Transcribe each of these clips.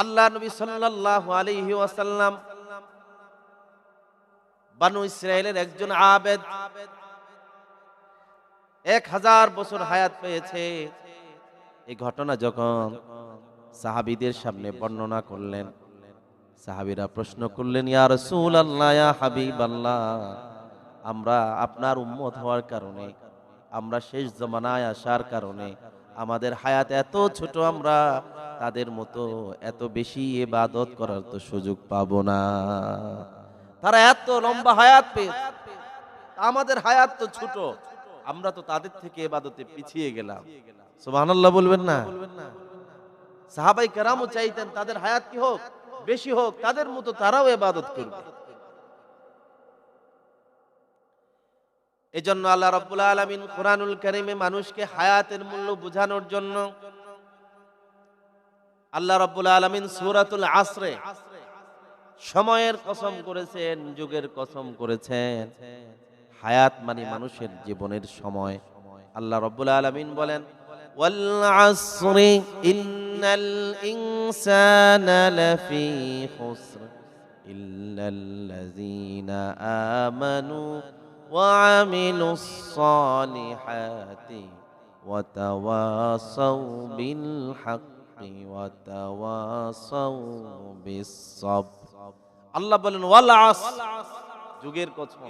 আল্লাহ নবী সাল্লাল্লাহু আলাইহি ওয়াসাল্লাম বানু ইসরাইলের একজন আবেদ, 1000 বছর হায়াত পেয়েছে। এই ঘটনা যখন সাহাবীদের সামনে বর্ণনা করলেন, সাহাবীরা প্রশ্ন করলেন, ইয়া রাসূলুল্লাহ, ইয়া হাবিবাল্লাহ, আমরা আপনার উম্মত হওয়ার কারণে, আমরা শেষ জামানায় আসার কারণে আমাদের হায়াত এত ছোট, আমরা তাদের মতো এত বেশি ইবাদত করার তো সুযোগ পাবো না। তারা এত লম্বা হায়াত পেয়েছে, আমাদের হায়াত তো ছোট, আমরা তো তাদের থেকে ইবাদতে পিছিয়ে গেলাম। সুবহানাল্লাহ বলবেন না? সাহাবাই কেরামও চাইতেন তাদের হায়াত কি হোক, বেশি হোক, তাদের মতো তারাও ইবাদত করবে। এজন্য আল্লাহ রাব্বুল আলামিন কুরআনুল কারীমে মানুষকে হায়াতের মূল্য বোঝানোর জন্য আল্লাহ রাব্বুল আলামিন সূরাতুল আসরে সময়ের কসম করেছেন, যুগের কসম করেছেন। হায়াত মানে মানুষের জীবনের সময়। আল্লাহ রাব্বুল আলামিন বলেন, ওয়াল আসরি ইন্নাল ইনসানা লাফি খুসর ইল্লাল্লাযীনা আমানু ওয়া আমিলুস সালিহাতি ওয়া তাওয়াসাউ বিল হাক্কি ওয়া তাওয়াসাউ বিস সাবর। আল্লাহ বলেন ওয়াল আসর, যুগের কসম,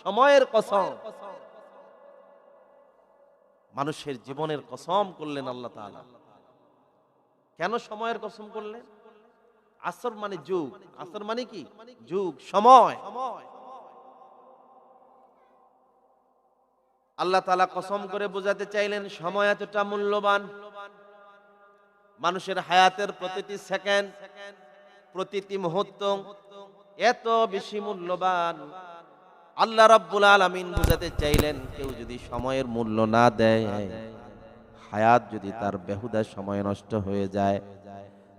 সময়ের কসম, মানুষের জীবনের কসম করলেন আল্লাহ তাআলা। কেন সময়ের কসম করলেন? আসর মানে যুগ, আসর মানে কি? যুগ, সময়। আল্লাহ তাআলা কসম করে বোঝাতে চাইলেন সময় এতটা মূল্যবান, মানুষের হায়াতের প্রতিটি সেকেন্ড, প্রতিটি মুহূর্ত এত বেশি মূল্যবান। আল্লাহ রাব্বুল আলামিন বুঝাতে চাইলেন কেউ যদি সময়ের মূল্য না দেয়, হায়াত যদি তার বেহুদা সময় নষ্ট হয়ে যায়,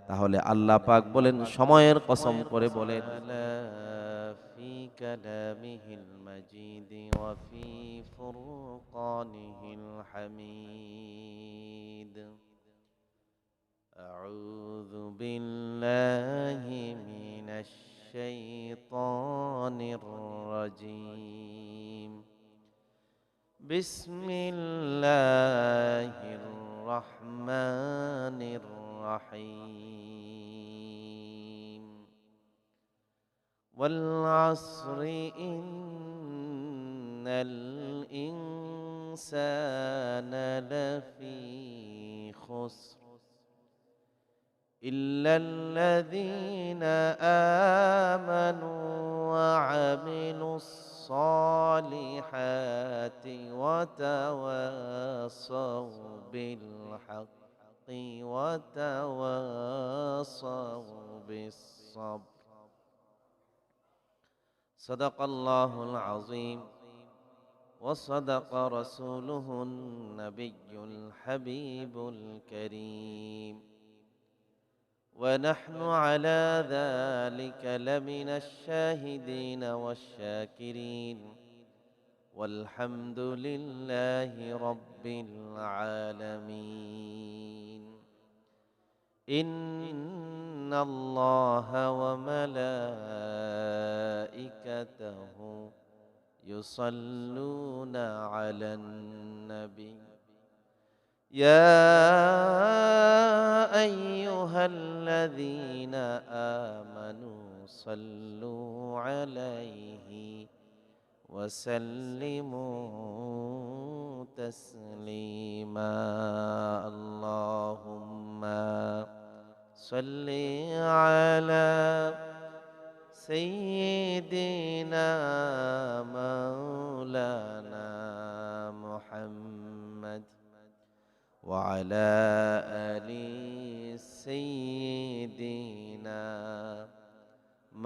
তাহলে আল্লাহ পাক বলেন, সময়ের কসম করে বলেন, ফি কালামিহিল মাজিদ ওয়া ফি ফুরকানিহিল হামিদ। আউযু বিল্লাহি মিনাশ শাইতানির রাজীম। বিসমিল্লাহির রহমানির রহিম। ওয়াল আসরি ইন্নাল ইনসানা লাফি খুসর ইল্লাল্লাযীনা আমানু ওয়া আমিলুস সালিহাতি ওয়া তাওয়াসাউ বিল হাক্কি ওয়া তাওয়াসাউ বিস সাবর। সাদাকাল্লাহুল আযীম ওয়া সাদাকা রাসূলুহুন নাবিয়্যুল হাবিবুল কারীম। ونحن على ذلك لمن الشاهدين والشاكرين والحمد لله رب العالمين. إن الله وملائكته يصلون على النبي يا أيها الذين آمنوا صلوا عليه وسلموا تسليما. اللهم صل على سيدنا مولانا محمد وعلى آل سيدنا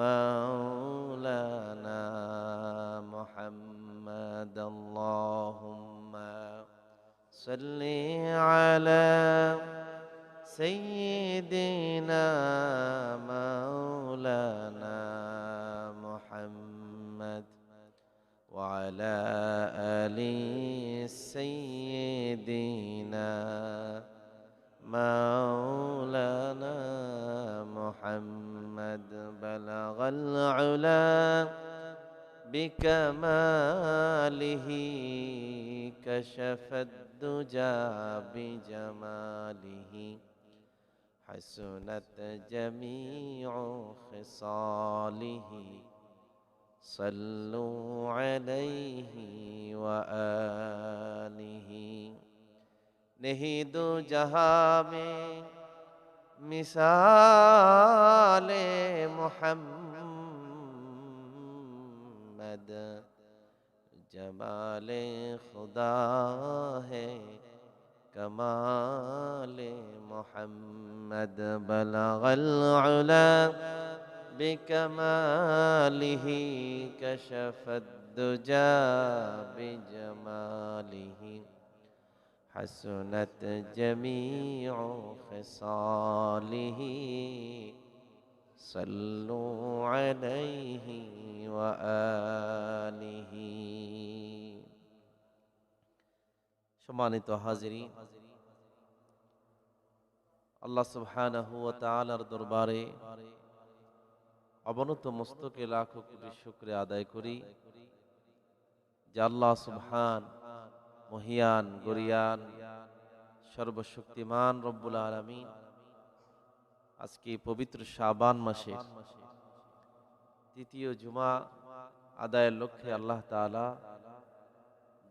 مولانا محمد. اللهم صل على سيدنا مولانا محمد وعلى آل سيدنا مولانا محمد بلغ العلا بكماله كشف الدجى بجماله حسنت جميع خصاله صلوا عليه وآله नहीं दो जहां में मिसाले मोहम्मद जमाले खुदा है कमाले मोहम्मद बलगल उला बिकमालिही कशफद दुजा बिजमालिही حسنت جميع خصاله صلوا عليه وآله সম্মানিত হাজিরিন, আল্লাহ সুবহানাহু ওয়া তাআলার দরবারে অবনত মস্তকে লাখো কোটি শুকরিয়া আদায় করি যে আল্লাহ সুবহান মহিয়ান গরিয়ান সর্বশক্তিমান রব্বুল আলামিন আজকে পবিত্র শাবান মাসে তৃতীয় জুমা আদায়ের লক্ষ্যে আল্লাহ তাআলা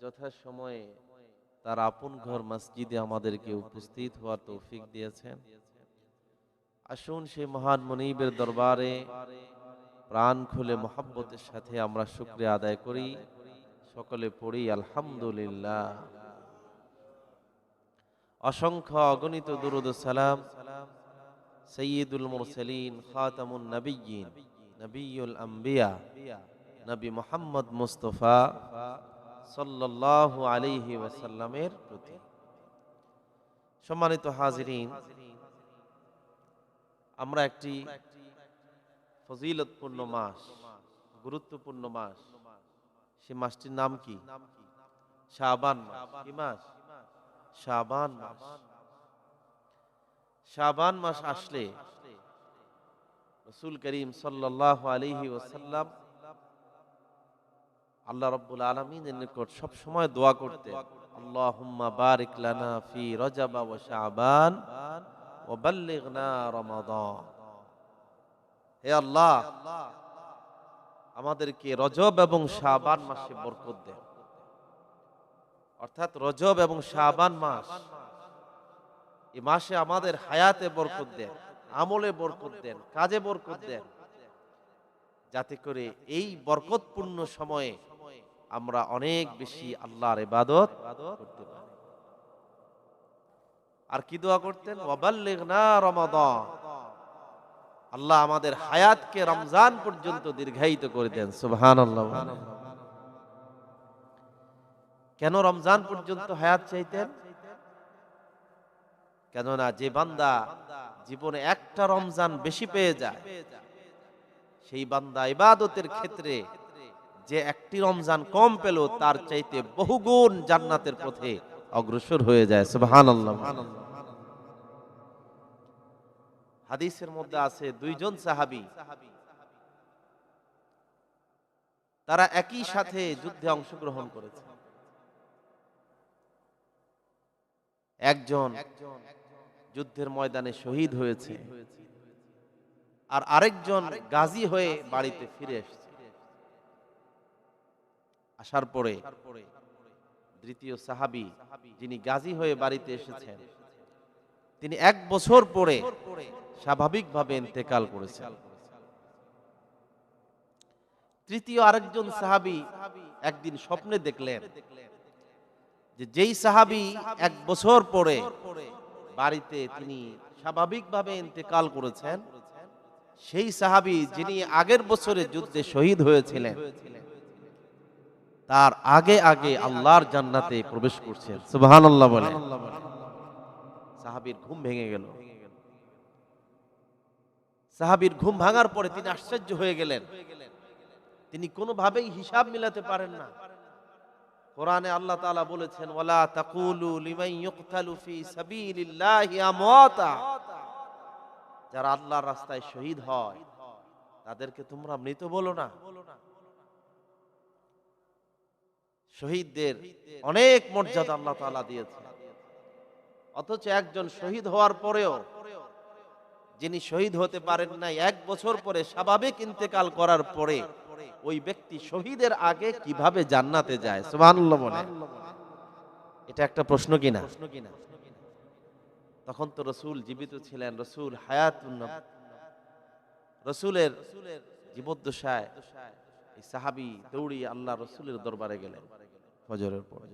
যথাসময়ে তার আপন ঘর মসজিদে আমাদেরকে উপস্থিত হওয়ার তৌফিক দিয়েছেন। আসুন সেই মহান মুনিবের দরবারে প্রাণ খুলে মহব্বতের সাথে আমরা শুকরিয়া আদায় করি। সকলে পড়ি আলহামদুলিল্লাহ। অসংখ্য অগণিত দুরূদ ও সালাম সাইয়্যিদুল মুরসালিন খাতামুন নবিয়্যিন নবিয়ুল আম্বিয়া নবী মুহাম্মদ মুস্তাফা সাল্লাল্লাহু আলাইহি ওয়াসাল্লামের প্রতি। সম্মানিত হাজিরিন, আমরা একটি ফজিলতপূর্ণ মাস, গুরুত্বপূর্ণ মাস, সে মাসটির নাম কি? শাবান মাস। কি মাস? শাবান মাস। শাবান মাস আসলে রাসূল করিম সাল্লাল্লাহু আলাইহি ওয়াসাল্লাম আল্লাহ রাব্বুল আলামিনের নিকট সব সময় দোয়া করতেন, আল্লাহুম্মা বারিক লানা ফি রজব ওয়া শাবান ওয়া বাল্লিগনা রমাদান। হে আল্লাহ, আমাদেরকে রজব এবং শাবান মাসে বরকত দেন। অর্থাৎ রজব এবং শাবান মাস, এই মাসে আমাদের হায়াতে বরকত দেন, আমলে বরকত দেন, কাজে বরকত দেন, যাতে করে এই বরকতপূর্ণ সময়ে আমরা অনেক বেশি আল্লাহর ইবাদত করতে পারি। আর কি দোয়া করতেন? ওয়াবাল্লিগনা রমাদান, আল্লাহ আমাদের হায়াতকে রমজান পর্যন্ত দীর্ঘায়িত করে দেন। সুবহানাল্লাহ। কেন রমজান পর্যন্ত হায়াত চাইতেন? কেননা যে বান্দা জীবনে একটা রমজান বেশি পেয়ে যায়, সেই বান্দা ইবাদতের ক্ষেত্রে যে একটি রমজান কম পেল তার চাইতে বহুগুণ জান্নাতের পথে অগ্রসর হয়ে যায়। সুবহানাল্লাহ। হাদিসের মধ্যে আছে দুইজন সাহাবী, তারা একই সাথে যুদ্ধে অংশগ্রহণ করেছে। একজন যুদ্ধের ময়দানে শহীদ হয়েছে, আর আরেকজন গাজী হয়ে বাড়িতে ফিরে এসেছে। আসার পরে দ্বিতীয় সাহাবী, যিনি গাজী হয়ে বাড়িতে এসেছেন, তিনি 1 বছর পরে স্বাভাবিকভাবে ইন্তেকাল করেছেন। তৃতীয় আরেকজন সাহাবী একদিন স্বপ্নে দেখলেন যে যেই সাহাবী 1 বছর পরে বাড়িতে তিনি স্বাভাবিকভাবে ইন্তেকাল করেছেন, সেই সাহাবী যিনি আগের বছরে যুদ্ধে শহীদ হয়েছিলেন, তার আগে আগে আল্লাহর জান্নাতে প্রবেশ করছেন। সুবহানাল্লাহ বলে সাহাবীর ঘুম ভেঙে গেল। সাহাবীর ঘুম ভাঙার পরে তিনি আশ্চর্য হয়ে গেলেন। তিনি কোনোভাবেই হিসাব মিলাতে পারেন না। কোরআনে আল্লাহ তাআলা বলেছেন, ওয়ালা তাকুলু লিমান ইউকতালু ফি সাবিলিল্লাহি আমওয়াতা, যারা আল্লাহর রাস্তায় শহীদ হয় তাদেরকে তোমরা মৃত বলো না। শহীদদের অনেক মর্যাদা আল্লাহ তাআলা দিয়েছে, অথচ একজন শহীদ হওয়ার পরেও যিনি শহীদ হতে পারেন নাই, 1 বছর পরে স্বাভাবিক ইন্তেকাল করার পরে ওই ব্যক্তি শহীদের আগে কিভাবে জান্নাতে যায়? সুবহানাল্লাহ বলেন। এটা একটা প্রশ্ন কিনা? তখন তো রাসূল জীবিত ছিলেন, রাসূল হায়াতুন নবী, রাসূলের জীবদ্দশায় এই সাহাবী দৌড়িয়ে আল্লাহ রাসূলের দরবারে গেলেন ফজরের পরে।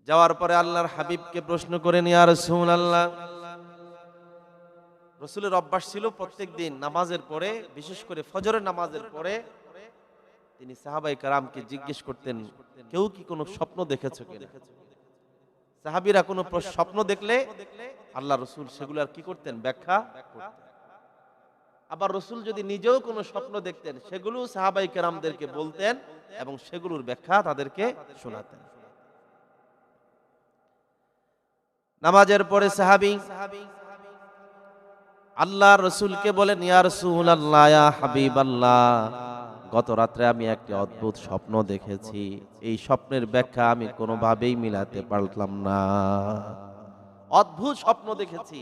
যাওয়ার পরে আল্লাহর হাবিবকে প্রশ্ন করেন, ইয়া রাসূলুল্লাহ, রাসূলের অভ্যাস ছিল প্রত্যেকদিন নামাজের পরে, বিশেষ করে ফজরের নামাজের পরে তিনি সাহাবায়ে কেরামকে জিজ্ঞেস করতেন, কেউ কি কোনো স্বপ্ন দেখেছো কিনা? সাহাবীরা কোনো স্বপ্ন দেখলে আল্লাহ রাসূল সেগুলোর কি করতেন? ব্যাখ্যা করতেন। আবার রাসূল যদি নিজেও কোনো স্বপ্ন দেখতেন সেগুলো সাহাবায়ে কেরামদেরকে বলতেন এবং সেগুলোর ব্যাখ্যা তাদেরকে শোনাতেন। নামাজের পরে সাহাবী আল্লাহর রাসূলকে বলেন, ইয়া রাসূলুল্লাহ, ইয়া হাবিবাল্লাহ, গত রাত্রে আমি একটি অদ্ভুত স্বপ্ন দেখেছি। এই স্বপ্নের ব্যাখ্যা আমি কোনোভাবেই মিলাতে পারলাম না। অদ্ভুত স্বপ্ন দেখেছি,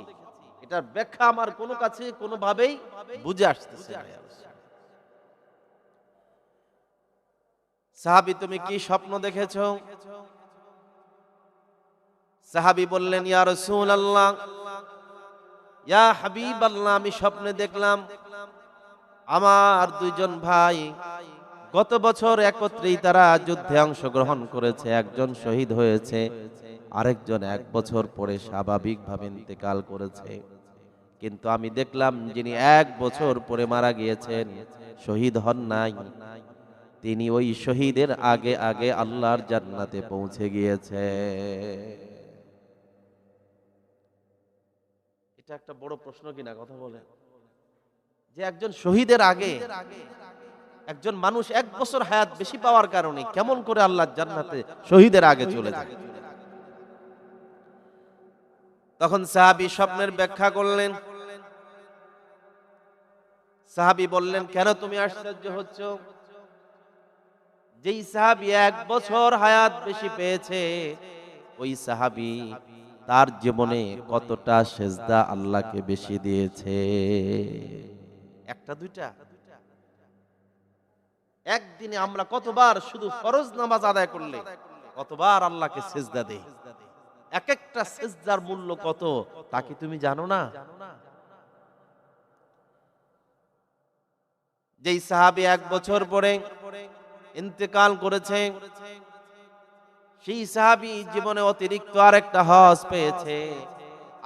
এটার ব্যাখ্যা আমার কোনো কাছে কোনোভাবেই বুঝে আসতেছে না। সাহাবী, তুমি কি স্বপ্ন দেখেছো? সাহাবী বললেন, ইয়া রাসূলুল্লাহ, ইয়া হাবিবাল্লাহ, আমি স্বপ্নে দেখলাম আমার 2 জন ভাই গত বছর একত্রেই তারা যুদ্ধে অংশগ্রহণ করেছে, একজন শহীদ হয়েছে, আরেকজন 1 বছর পরে স্বাভাবিকভাবে ইন্তেকাল করেছে। কিন্তু আমি দেখলাম যিনি 1 বছর পরে মারা গিয়েছেন, শহীদ হন নাই, তিনি ওই শহীদের আগে আগে আল্লাহর জান্নাতে পৌঁছে গিয়েছে। এটা একটা বড় প্রশ্ন কিনা? কথা বলেন, যে একজন শহীদের আগে একজন মানুষ 1 বছর হায়াত বেশি পাওয়ার কারণে কেমন করে আল্লাহর জান্নাতে শহীদের আগে চলে যায়? তখন সাহাবী স্বপ্নের ব্যাখ্যা করলেন। সাহাবী বললেন, কেন তুমি আশ্চর্য হচ্ছ? যেই সাহাবী 1 বছর হায়াত বেশি পেয়েছে, ওই সাহাবী তার জীবনে কতটা সেজদা আল্লাহকে বেশি দিয়েছে? একটা দুইটা? একদিনে আমরা কতবার শুধু ফরজ নামাজ আদায় করলে কতবার আল্লাহকে সেজদা দেই? এক একটা সেজদার মূল্য কত তা কি তুমি জানো না? যেই সাহাবী 1 বছর পরে ইন্তেকাল করেছে, সেই সাহাবী জীবনে অতিরিক্ত আরেকটা হজ পেয়েছে,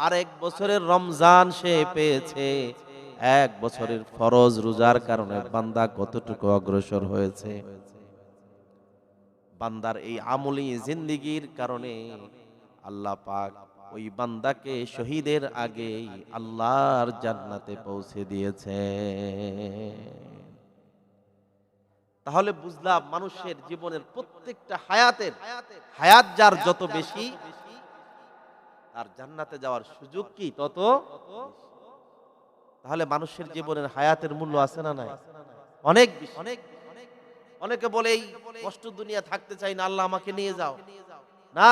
আরেক বছরের রমজান সে পেয়েছে। 1 বছরের ফরজ রোজার কারণে বান্দা কতটুকু অগ্রসর হয়েছে। বান্দার এই আমলি জিন্দেগীর কারণে আল্লাহ পাক ওই বান্দাকে শহীদের আগেই আল্লাহর জান্নাতে পৌঁছে দিয়েছে। তাহলে বুঝলাম মানুষের জীবনের প্রত্যেকটা হায়াত যার যত বেশি, তার জান্নাতে যাওয়ার সুযোগ কি তত। তাহলে মানুষের জীবনের হায়াতের মূল্য আছে না নাই? অনেক বেশি। অনেকে বলে এই কষ্ট দুনিয়া থাকতে চাই না, আল্লাহ আমাকে নিয়ে যাও। না,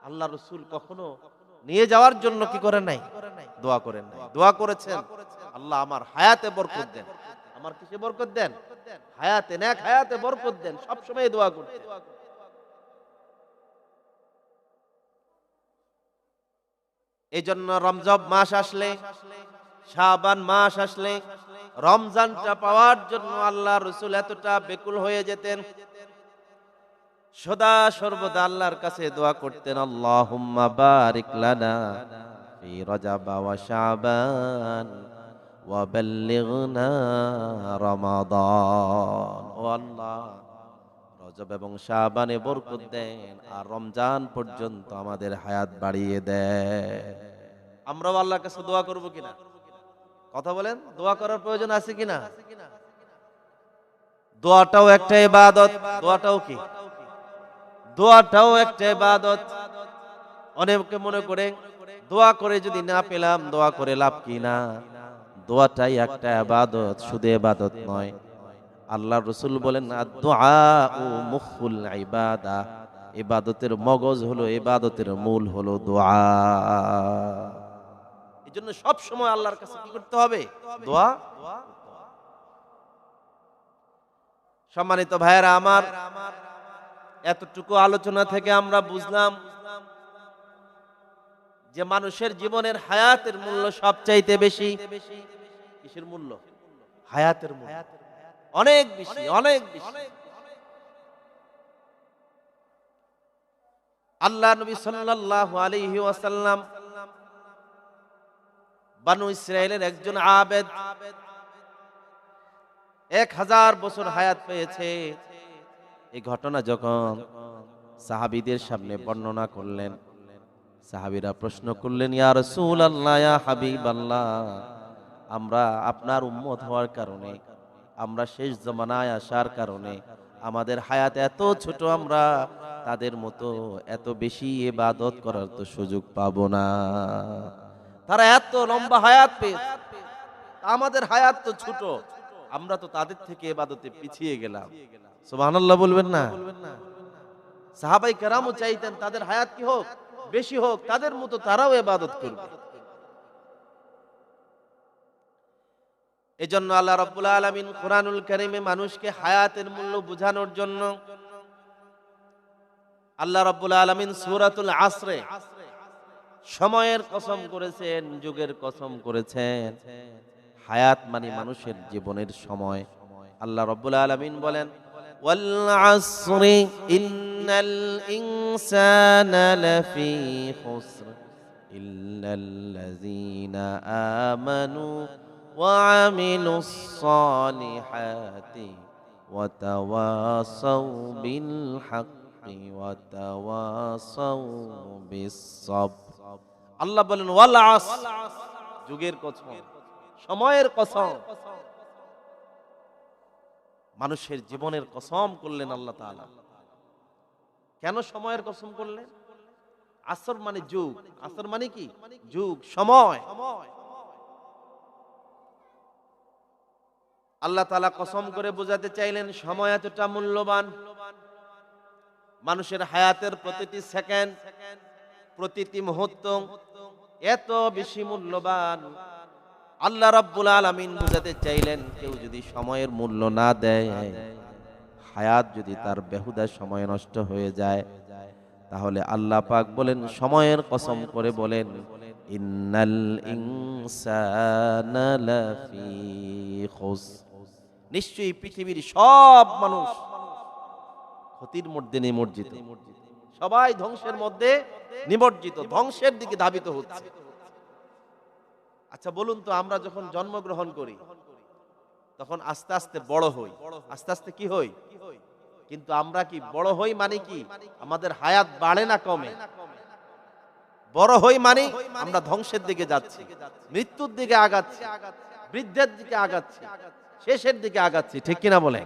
আল্লাহ রাসূল কখনো নিয়ে যাওয়ার জন্য কি করেন নাই? দোয়া করেন নাই। দোয়া করেছেন, আল্লাহ আমার হায়াতে বরকত দেন। আমার কিসে বরকত দেন? হায়াতে, নেক হায়াতে বরকত দেন। সব সময় দোয়া করতেন। এজন্য রমজান মাস আসলে, শাবান মাস আসলে, রমজানটা পাওয়ার জন্য আল্লাহ রাসূল এতটা বেকুল হয়ে যেতেন, সদা সর্বদা আল্লাহর কাছে দোয়া করতেন, আল্লাহুম্মা বারিক লানা ফি রজব ওয়া শাবান ওয়া বাল্লিগনা রমাদান। ও আল্লাহ, রজব এবং শাবানে বরকত দেন আর রমজান পর্যন্ত আমাদের হায়াত বাড়িয়ে দেন। আমরাও আল্লাহর কাছে দোয়া করব কিনা? কথা বলেন, দোয়া করার প্রয়োজন আছে কিনা? দোয়াটাও একটা ইবাদত। দোয়াটাও কি? দোয়াটাও একটা ইবাদত। অনেকে মনে করে দোয়া করে যদি না পেলাম, দোয়া করে লাভ কি না? দোয়াটাই একটা ইবাদত, শুধু ইবাদত নয়। আল্লাহ রাসূল বলেন দুআউ মুখুল ইবাদা, ইবাদতের মগজ হলো, ইবাদতের মূল হলো দোয়া। এজন্য সব সময় আল্লাহর কাছে কি করতে হবে? দোয়া। সম্মানিত ভাইয়েরা আমার, এতটুকু আলোচনা থেকে আমরা বুঝলাম যে মানুষের জীবনের হায়াতের মূল্য সবচাইতে বেশি। কিসের মূল্য? হায়াতের মূল্য অনেক বেশি, অনেক বেশি। আল্লাহ নবী সাল্লাল্লাহু আলাইহি ওয়াসাল্লাম বানু ইসরাইলের একজন আবেদ, 1000 বছর হায়াত পেয়েছে। এই ঘটনা যখন সাহাবীদের সামনে বর্ণনা করলেন, সাহাবীরা প্রশ্ন করলেন, ইয়া রাসূলুল্লাহ, ইয়া হাবিবাল্লাহ, আমরা আপনার উম্মত হওয়ার কারণে, আমরা শেষ জামানায় আসার কারণে আমাদের হায়াত এত ছোট, আমরা তাদের মতো এত বেশি ইবাদত করার তো সুযোগ পাবো না। তারা এত লম্বা হায়াত পেয়েছে, আমাদের হায়াত তো ছোট, আমরা তো তাদের থেকে ইবাদতে পিছিয়ে গেলাম। সুবহানাল্লাহ বলবেন না? সাহাবাই কেরামও চাইতেন তাদের হায়াত কি হোক, বেশি হোক, তাদের মতো তারাও ইবাদত করবে। এজন্য আল্লাহ রাব্বুল আলামিন কুরআনুল কারীমে মানুষকে হায়াতের মূল্য বোঝানোর জন্য আল্লাহ রাব্বুল আলামিন সূরাতুল আসরে সময়ের কসম করেছেন, যুগের কসম করেছেন। হায়াত মানে মানুষের জীবনের সময়। আল্লাহ রাব্বুল আলামিন বলেন, ওয়াল আসরি ইন্নাল ইনসানা লাফি খুসর ইল্লাল্লাযীনা আমানু ওয়া আমিলুস সালিহাতি ওয়া তাওয়াসাউ বিল হাক্কি ওয়া তাওয়াসাউ বিস সাবর। আল্লাহ বলেন ওয়াল আসর, যুগের কসম, সময়ের কসম, মানুষের জীবনের কসম করলেন আল্লাহ তাআলা। কেন সময়ের কসম করলেন? আসর মানে যুগ, আসর মানে কি? যুগ, সময়। আল্লাহ তাআলা কসম করে বোঝাতে চাইলেন সময় এতটা মূল্যবান, মানুষের হায়াতের প্রতিটি সেকেন্ড, প্রতিটি মুহূর্ত এত বেশি মূল্যবান। আল্লাহ রাব্বুল আলামিন বুঝাতে চাইলেন কেউ যদি সময়ের মূল্য না দেয়, হায়াত যদি তার বেহুদা সময় নষ্ট হয়ে যায়, তাহলে আল্লাহ পাক বলেন, সময়ের কসম করে বলেন, ইন্নাল ইনসানা লাফি খুসর, নিশ্চয়ই পৃথিবীর সব মানুষ ক্ষতির মধ্যে নিমজ্জিত, সবাই ধ্বংসের মধ্যে নিমজ্জিত, ধ্বংসের দিকে ধাবিত হচ্ছে। আচ্ছা বলুন তো, আমরা যখন জন্মগ্রহণ করি তখন আস্তে আস্তে বড় হই, আস্তে আস্তে কি হই? কিন্তু আমরা কি বড় হই মানে কি আমাদের হায়াত বাড়ে না কমে? বড় হই মানে আমরা ধ্বংসের দিকে যাচ্ছি, মৃত্যুর দিকে আগাচ্ছি, বৃদ্ধের দিকে আগাচ্ছি, শেষের দিকে আগাচ্ছি, ঠিক কিনা বলে?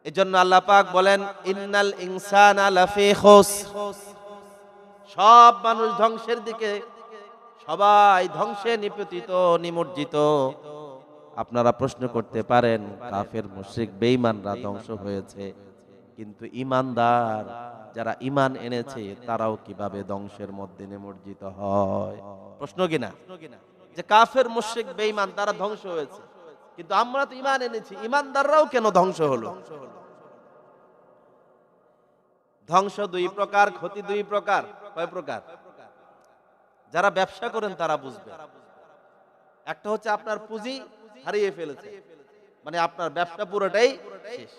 এজন্য আল্লাহ পাক বলেন, ইন্নাল ইনসানা লাফি খুসর, সব মানুষ ধ্বংসের দিকে, সবাই ধ্বংসে নিপতিত, নিমজ্জিত। আপনারা প্রশ্ন করতে পারেন, কাফের মুশরিক বেঈমানরা ধ্বংস হয়েছে, কিন্তু ঈমানদার যারা ঈমান এনেছে তারাও কিভাবে ধ্বংসের মধ্যে নিমজ্জিত হয়? প্রশ্ন কিনা? যে কাফের মুশরিক বেঈমান তারা ধ্বংস হয়েছে, কিন্তু আমরা তো ঈমান এনেছি, ঈমানদাররাও কেন ধ্বংস হলো? ধ্বংস দুই প্রকার, ক্ষতি দুই প্রকার। কয় প্রকার? যারা ব্যবসা করেন তারা বুঝবে। একটা হচ্ছে আপনার পুঁজি হারিয়ে ফেলেছে, মানে আপনার ব্যবসা পুরোটাই শেষ,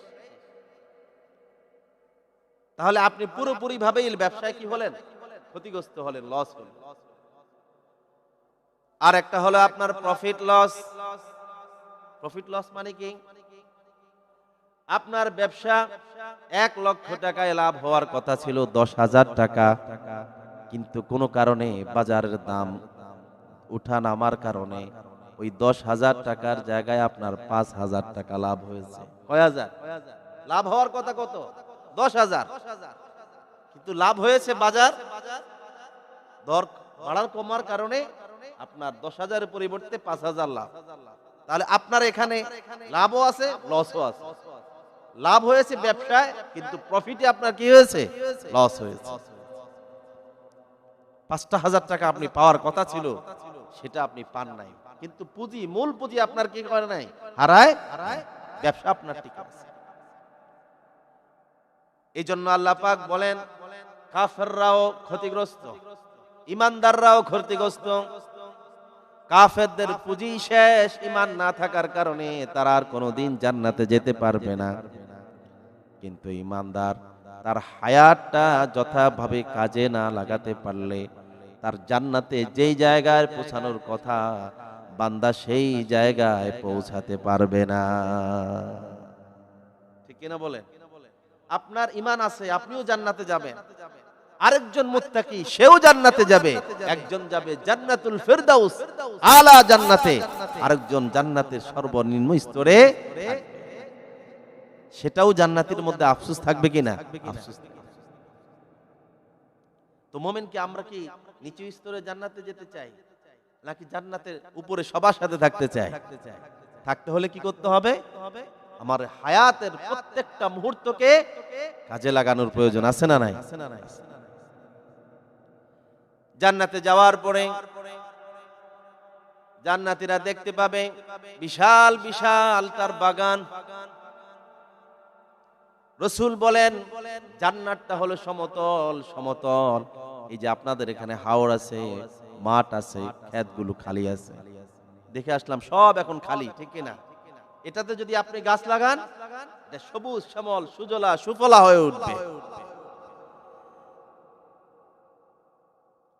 তাহলে আপনি পুরোপুরি ভাবে ব্যবসায় কি হলেন? ক্ষতিগ্রস্ত হলেন, লস হলেন। আর একটা হলো আপনার প্রফিট লস। প্রফিট লস মানে কি? আপনার ব্যবসা 1 লক্ষ টাকায় লাভ হওয়ার কথা ছিল 10,000 টাকা, কিন্তু কোনো কারণে বাজারের দাম উঠা নামার কারণে ওই 10,000 টাকার জায়গায় আপনার 5,000 টাকা লাভ হয়েছে। কয় হাজার? লাভ হওয়ার কথা কত? 10,000, কিন্তু লাভ হয়েছে বাজার দর বাড়ার কমার কারণে আপনার 10,000-এর পরিবর্তে 5,000 লাভ। তাহলে আপনার এখানে লাভও আছে, লসও আছে। লাভ হয়েছে ব্যবসায়, কিন্তু প্রফিটে আপনার কি হয়েছে? লস হয়েছে। 5,000 টাকা আপনি পাওয়ার কথা ছিল, সেটা আপনি পান নাই। কিন্তু পুঁজি, মূল পুঁজি আপনার কি করে নাই? হারায়। ব্যবসা আপনার ঠিক আছে। এই জন্য আল্লাহ পাক বলেন, কাফেররাও ক্ষতিগ্রস্ত, ইমানদাররাও ক্ষতিগ্রস্ত। কাফেরদের পুঁজি শেষ, ঈমান না থাকার কারণে তারা আর কোনোদিন জান্নাতে যেতে পারবে না। কিন্তু ঈমানদার তার হায়াতটা যথাভাবে কাজে না লাগাতে পারলে তার জান্নাতে যেই জায়গায় পৌঁছানোর কথা, বান্দা সেই জায়গায় পৌঁছাতে পারবে না। ঠিক কিনা বলেন? আপনার ঈমান আছে, আপনিও জান্নাতে যাবেন। আরেকজন মুত্তাকি, সেও জান্নাতে যাবে। একজন যাবে জান্নাতুল ফিরদাউস, আলা জান্নাতে, আরেকজন জান্নাতের সর্বনিম্ন স্তরে। সেটাও জান্নাতের মধ্যে আফসোস থাকবে কিনা? আফসোস। তো মুমিন কি, আমরা কি নিচু স্তরে জান্নাতে যেতে চাই, নাকি জান্নাতের উপরে সবার সাথে থাকতে চাই? থাকতে হলে কি করতে হবে? আমার হায়াতের প্রত্যেকটা মুহূর্তকে কাজে লাগানোর প্রয়োজন আছে না নাই? জান্নাতে যাওয়ার পরে জান্নাতীরা দেখতে পাবে বিশাল বিশাল তার বাগান। রাসূল বলেন, জান্নাতটা হলো সমতল সমতল। এই যে আপনাদের এখানে হাওর আছে, মাঠ আছে, ক্ষেতগুলো খালি আছে, দেখে আসলাম সব এখন খালি, ঠিক কিনা? এটাতে যদি আপনি গাছ লাগান, এটা সবুজ শ্যামল সুজলা সুফলা হয়ে উঠবে।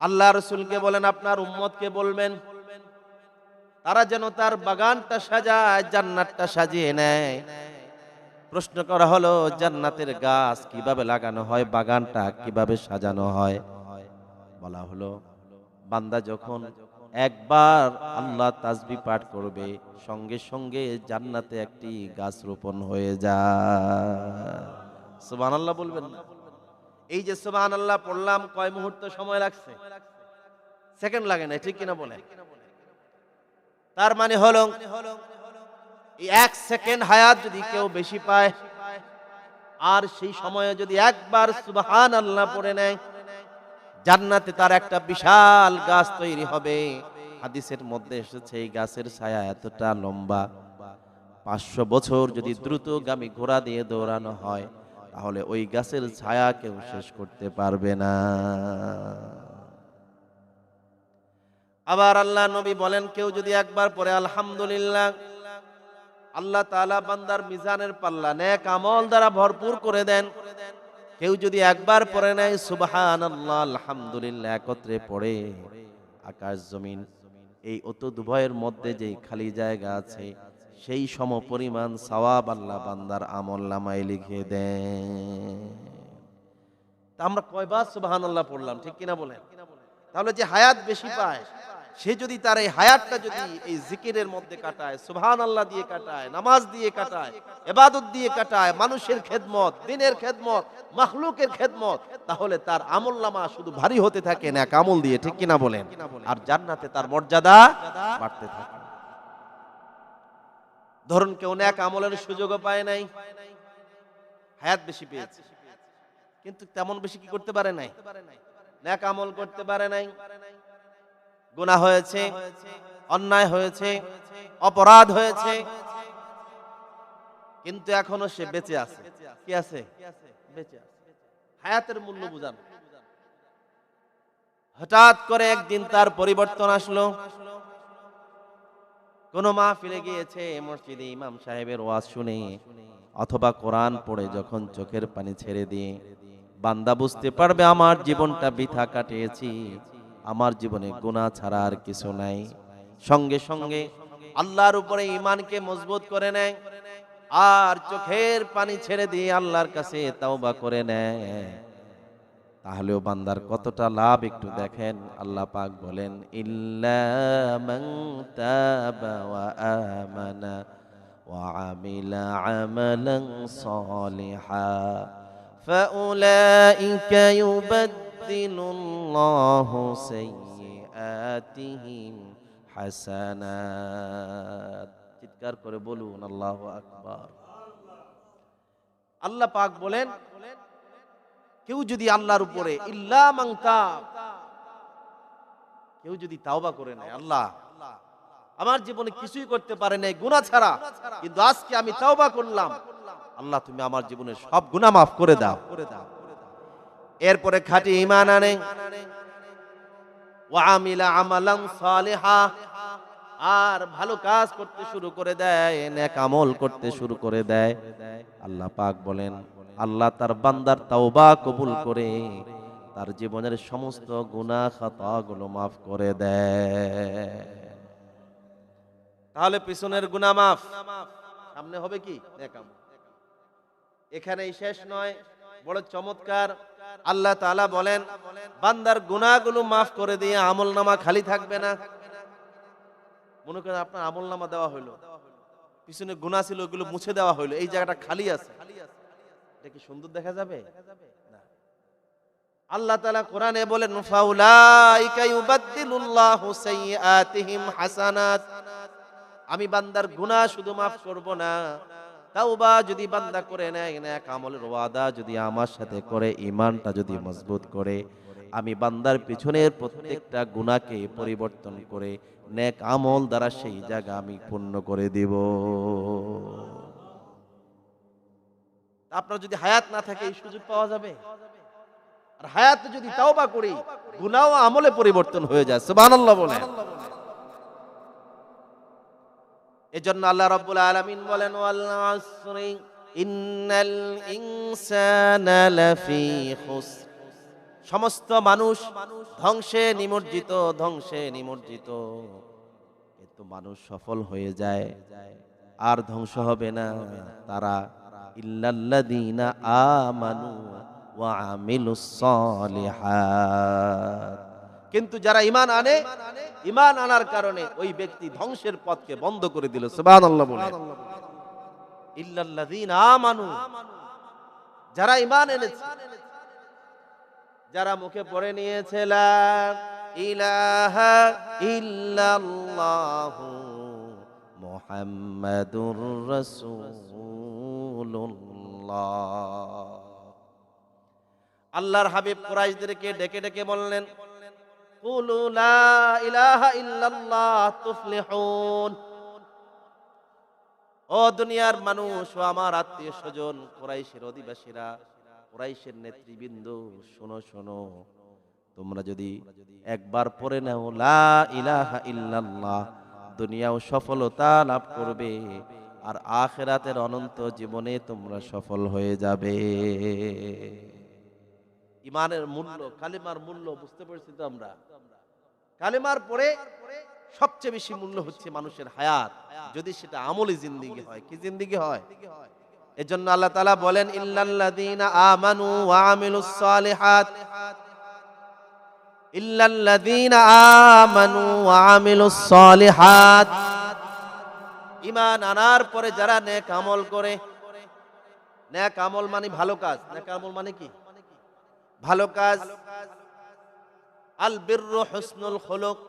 আল্লাহ রাসূলকে বলেন, আপনার উম্মতকে বলবেন, তারা যেন তার বাগানটা সাজায়, জান্নাতটা সাজিয়ে নেয়। প্রশ্ন করা হলো, জান্নাতের গাছ কিভাবে লাগানো হয়, বাগানটা কিভাবে সাজানো হয়? বলা হলো, বান্দা যখন একবার আল্লাহ তাসবিহ পাঠ করবে, সঙ্গে সঙ্গে জান্নাতে একটি গাছ রোপণ হয়ে যায়। সুবহানাল্লাহ বলবেন না? এই যে সুবহানাল্লাহ পড়লাম, কয় মুহূর্ত সময় লাগছে? সেকেন্ড লাগে না, ঠিক কিনা বলেন? তার মানে হলো, এই 1 সেকেন্ড হায়াত যদি কেউ বেশি পায়, আর সেই সময়ে যদি একবার সুবহানাল্লাহ পড়ে নেয়, জান্নাতে তার একটা বিশাল গাছ তৈরি হবে। হাদিসের মধ্যে এসেছে, এই গাছের ছায়া এতটা লম্বা, 500 বছর যদি দ্রুতগামী ঘোড়া দিয়ে দৌড়ানো হয়, তাহলে ওই গাছের ছায়া কেউ শেষ করতে পারবে না। আবার আল্লাহ নবী বলেন, কেউ যদি একবার পড়ে আলহামদুলিল্লাহ, আল্লাহ তাআলা বান্দার মিজানের পাল্লা নেক আমল দ্বারা ভরপুর করে দেন। কেউ যদি একবার পড়ে নেয় সুবহানাল্লাহ আলহামদুলিল্লাহ একত্রে পড়ে, আকাশ জমিন এই অতদুভয়ের মধ্যে যে খালি জায়গা আছে, সেই সমপরিমাণ সওয়াব আল্লাহ বান্দার আমলনামায় লিখে দেন। তা আমরা কয়বার সুবহানাল্লাহ পড়লাম, ঠিক কিনা বলেন? তাহলে যে হায়াত বেশি পায়, সে যদি তার এই হায়াতটা যদি এই জিকিরের মধ্যে কাটায়, সুবহানাল্লাহ দিয়ে কাটায়, নামাজ দিয়ে কাটায়, ইবাদত দিয়ে কাটায়, মানুষের খেদমত, দ্বীনের খেদমত, মাখলুকের খেদমত, তাহলে তার আমলনামা শুধু ভারী হতে থাকে নেক আমল দিয়ে, ঠিক কিনা বলেন? আর জান্নাতে তার মর্যাদা বাড়তে থাকে। ধরুন কেউ নেক আমলের সুযোগও পায় নাই, হায়াত বেশি পেয়েছে, কিন্তু তেমন বেশি কি করতে পারে নাই? নেক আমল করতে পারে নাই। গুনাহ হয়েছে, অন্যায় হয়েছে, অপরাধ হয়েছে, কিন্তু এখনো সে বেঁচে আছে। কি আছে? বেঁচে আছে। হায়াতের মূল্য বুঝান। হঠাৎ করে একদিন তার পরিবর্তন আসলো। কোন মাহফিলে গিয়েছে, মসজিদে ইমাম সাহেবের ওয়াজ শুনে অথবা কোরআন পড়ে যখন চোখের পানি ছেড়ে দিয়ে বান্দা বুঝতে পারবে আমার জীবনটা বৃথা কাটিয়েছি, আমার জীবনে গুনাহ ছাড়া আর কিছু নাই, সঙ্গে সঙ্গে আল্লাহর উপরে ঈমানকে মজবুত করে নেয় আর চোখের পানি ছেড়ে দিয়ে আল্লাহর কাছে তাওবা করে নেয়, তাহলেও বান্দার কতটা লাভ একটু দেখেন। আল্লাহ পাক বলেন, ইল্লা মান তাবা ওয়া আমানা ওয়া আমিলা আমালান সালিহা ফাউলাইকা ইউবাদদিলুল্লাহু সাইয়্যাতিহিম হাসানাত। চিৎকার করে বলুন আল্লাহু আকবার। আল্লাহ পাক বলেন, কেউ যদি আল্লাহর উপরে ইল্লা মান তাব, কেউ যদি তাওবা করে নেয়, আল্লাহ আমার জীবনে কিছুই করতে পারে নাই গুনাহ ছাড়া, কিন্তু আজকে আমি তাওবা করলাম, আল্লাহ তুমি আমার জীবনের সব গুনাহ মাফ করে দাও। এরপরে খাঁটি ঈমান আনে, ওয়া আমিলা আমালান সালিহা, আর ভালো কাজ করতে শুরু করে দেয়, নেক আমল করতে শুরু করে দেয়, আল্লাহ পাক বলেন আল্লাহ তার বান্দার তাওবা কবুল করে তার জীবনের সমস্ত গুনাহ খাতাগুলো মাফ করে দেয়। তাহলে পিছনের গুনাহ মাফ, সামনে হবে কি নেক আমল। এখানেই শেষ নয়, বড় চমৎকার। আল্লাহ তাআলা বলেন বান্দার গুনাহগুলো মাফ করে দিয়ে আমলনামা খালি থাকবে না। মনে করেন আপনার আমলনামা দেওয়া হলো, পিছনে গুনাহ ছিল ওগুলো মুছে দেওয়া হলো, এই জায়গাটা খালি আছে, এটা কি সুন্দর দেখা যাবে? না। আল্লাহ তাআলা কোরআনে বলেন ফাউলাইকা ইউবাদদিলুল্লাহু সাইয়্যাতিহিম হাসানাত, আমি বান্দার গুনাহ শুধু মাফ করব না, তাওবা যদি বান্দা করে নেয়, নেক আমলের ওয়াদা যদি আমার সাথে করে, ঈমানটা যদি মজবুত করে, আমি বান্দার পিছনের প্রত্যেকটা গুনাহকে পরিবর্তন করে নেক আমল দ্বারা সেই জায়গা আমি পূর্ণ করে দিব। আপনার যদি হায়াত না থাকে এই সুযোগ পাওয়া যাবে? আর হায়াতে যদি তাওবা করি, গুনাহ ও আমলে পরিবর্তন হয়ে যায়। সুবহানাল্লাহ বলেন। এজন্য আল্লাহ রাব্বুল আলামিন বলেন ওয়াল আসরি ইন্নাল ইনসানা লাফি খুসর, সমস্ত মানুষ ধ্বংসে নিমজ্জিত, ধ্বংসে নিমজ্জিত। কিন্তু মানুষ সফল হয়ে যায়, আর ধ্বংস হবে না তারা, ইল্লাল্লাযীনা আমানু ওয়া আমিলুস সালিহাত। কিন্তু যারা ঈমান আনে, ঈমান আনার কারণে ওই ব্যক্তি ধ্বংসের পথকে বন্ধ করে দিল। সুবহানাল্লাহ বলেন। ইল্লাল্লাযীনা আমানু, যারা ঈমান এনেছে, যারা মুখে পড়ে নিয়েছে লা ইলাহা ইল্লাল্লাহু মুহাম্মাদুর রাসূলুল্লাহ। আল্লাহর হাবিব কুরাইশদেরকে ডেকে ডেকে বললেন কুলু লা ইলাহা ইল্লাল্লাহ তুফলিহুন। ও দুনিয়ার মানুষ, ও আমার আত্মীয় স্বজন, কুরাইশের অধিবাসীরা, কুরাইশের নেতৃবৃন্দ, শোনো শোনো, তোমরা যদি একবার পড়ে নাও লা ইলাহা ইল্লাল্লাহ, দুনিয়াও সফলতা লাভ করবে, আর আখিরাতের অনন্ত জীবনে তোমরা সফল হয়ে যাবে। ঈমানের মূল্য, কালিমার মূল্য বুঝতে পেরেছি তো আমরা? কালিমার পরে সবচেয়ে বেশি মূল্য হচ্ছে মানুষের হায়াত, যদি সেটা আমলি জিন্দেগি হয়। কি জিন্দেগি হয়? এজন্য আল্লাহ তাআলা বলেন ইল্লাল্লাযীনা আমানু ওয়া আমিলুস সালিহাত, ইল্লাল্লাযীনা আমানু ওয়া আমিলুস সালিহাত। ঈমান আনার পরে যারা নেক আমল করে, নেক আমল মানে ভালো কাজ, নেক আমল মানে কি? ভালো কাজ। আল বিররু হুসনুল খুলুক,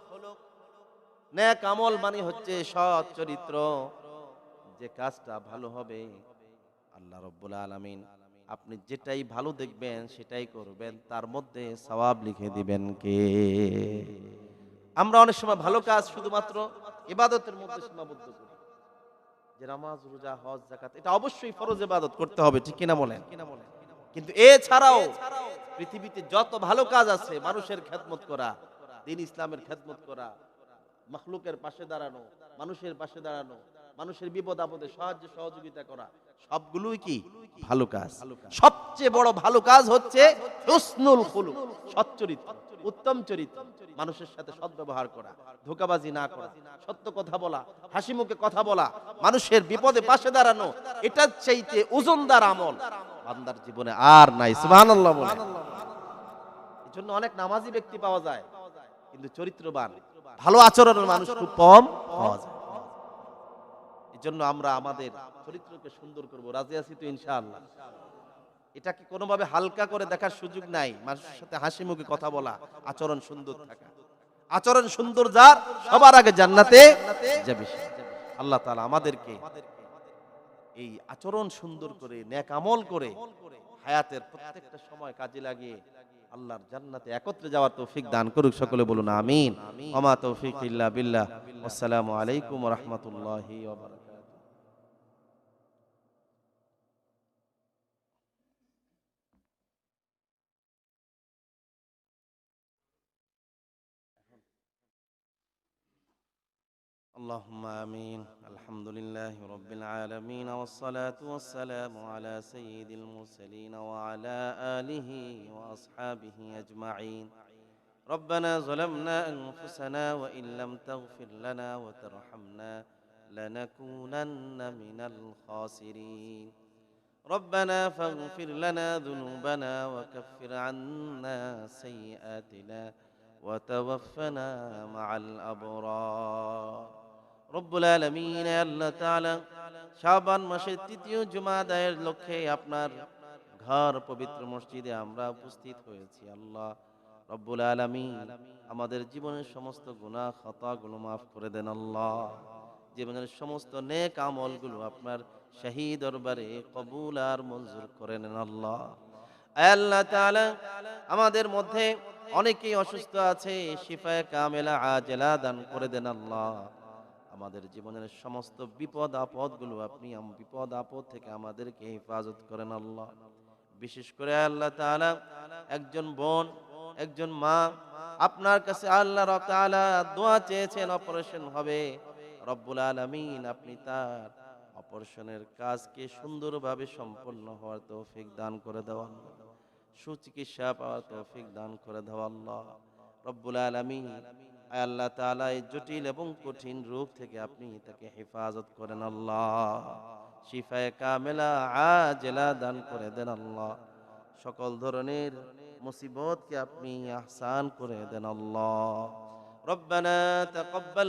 নেক আমল মানে হচ্ছে সৎ চরিত্র। যে কাজটা ভালো হবে, আল্লাহ রাব্বুল আলামিন আপনি যেটাই ভালো দেখবেন সেটাই করবেন, তার মধ্যে সওয়াব লিখে দিবেন কে? আমরা অনেক সময় ভালো কাজ শুধুমাত্র ইবাদতের মধ্যে সীমাবদ্ধ করি, যে নামাজ, রোজা, হজ, যাকাত, এটা অবশ্যই ফরজ ইবাদত করতে হবে, ঠিক কিনা বলেন? কিন্তু এছাড়াও পৃথিবীতে যত ভালো কাজ আছে, মানুষের খেদমত করা, দ্বীন ইসলামের খেদমত করা, মাখলুকের পাশে দাঁড়ানো, মানুষের পাশে দাঁড়ানো, মানুষের বিপদ আপদে সাহায্য সহযোগিতা করা, সবগুলোই কি ভালো কাজ। সবচেয়ে বড় ভালো কাজ হচ্ছে হুসনুল খুলুক, সৎ চরিত্র, উত্তম চরিত্র, মানুষের সাথে সদ্ব্যবহার করা, ধোঁকাবাজি না করা, সত্য কথা বলা, হাসি মুখে কথা বলা, মানুষের বিপদে পাশে দাঁড়ানো, এটার চাইতে ওজনদার আমল বান্দার জীবনে আর নাই। সুবহানাল্লাহ বলেন। এজন্য অনেক নামাজি ব্যক্তি পাওয়া যায়, কিন্তু চরিত্রবান, ভালো আচরণের মানুষ খুব কম পাওয়া যায়। এজন্য আমরা আমাদের চরিত্রকে সুন্দর করব। রাজি আছি তো ইনশাআল্লাহ? এটাকে কোনোভাবে হালকা করে দেখার সুযোগ নাই। মানুষের সাথে হাসি মুখে কথা বলা, আচরণ সুন্দর থাকা। আচরণ সুন্দর যার সবার আগে জান্নাতে যাবে সে। আল্লাহ তাআলা আমাদেরকে এই আচরণ সুন্দর করে নেক আমল করে হায়াতের প্রত্যেকটা সময় কাজে লাগিয়ে আল্লাহর জান্নাতে একত্রে যাওয়ার তৌফিক দান করুক। সকলে বলুন আমিন। ওমা তৌফিক ইল্লা বিল্লাহ। আসসালামু আলাইকুম ওয়া রাহমাতুল্লাহি ওয়া বারাকাতুহু। اللهم آمين. الحمد لله رب العالمين والصلاة والسلام على سيد المرسلين وعلى آله وأصحابه أجمعين. ربنا ظلمنا أنفسنا وإن لم تغفر لنا وترحمنا لنكونن من الخاسرين. ربنا فاغفر لنا ذنوبنا وكفر عنا سيئاتنا وتوفنا مع الأبرار. রব্বুল আলামিন আল্লাহ তাআলা শাবান মাসের তৃতীয় জুমা আদায়ের লক্ষ্যে আপনার ঘর পবিত্র মসজিদে আমরা উপস্থিত হয়েছি। আল্লাহ রব্বুল আলামিন আমাদের জীবনের সমস্ত গুনাহ খাতাগুলো মাফ করে দেন আল্লাহ। জীবনের সমস্ত নেক আমলগুলো আপনার শাহী দরবারে কবুল আর মঞ্জুর করে নেন আল্লাহ। আয় আল্লাহ তাআলা আমাদের মধ্যে অনেকেই অসুস্থ আছে, শিফায়ে কামেলা আজেলা দান করে দেন আল্লাহ। আমাদের জীবনের সমস্ত বিপদ আপদ গুলো আপনি বিপদ আপদ থেকে আমাদেরকে হেফাজত করেন আল্লাহ। বিশেষ করে আল্লাহ তাআলা একজন বোন, একজন মা আপনার কাছে আল্লাহ তাআলা দোয়া চেয়েছেন, অপারেশন হবে। রব্বুল আলামিন আপনি তার অপারেশনের কাজকে সুন্দরভাবে সম্পন্ন হওয়ার তৌফিক দান করে দেওয়া আল্লাহ। সুচিকিৎসা পাওয়ার তৌফিক দান করে দেওয়া আল্লাহ। রব্বুল আলামিন আয় আল্লাহ তাআলা এই জটিল এবং কঠিন রোগ থেকে আপনি তাকে হেফাজত করেন আল্লাহ। শিফায়ে কামেলা আজেলা দান করে দেন আল্লাহ। সকল ধরনের মুসিবতকে আপনি আহসান করে দেন আল্লাহ। রব্বানা তাকাব্বাল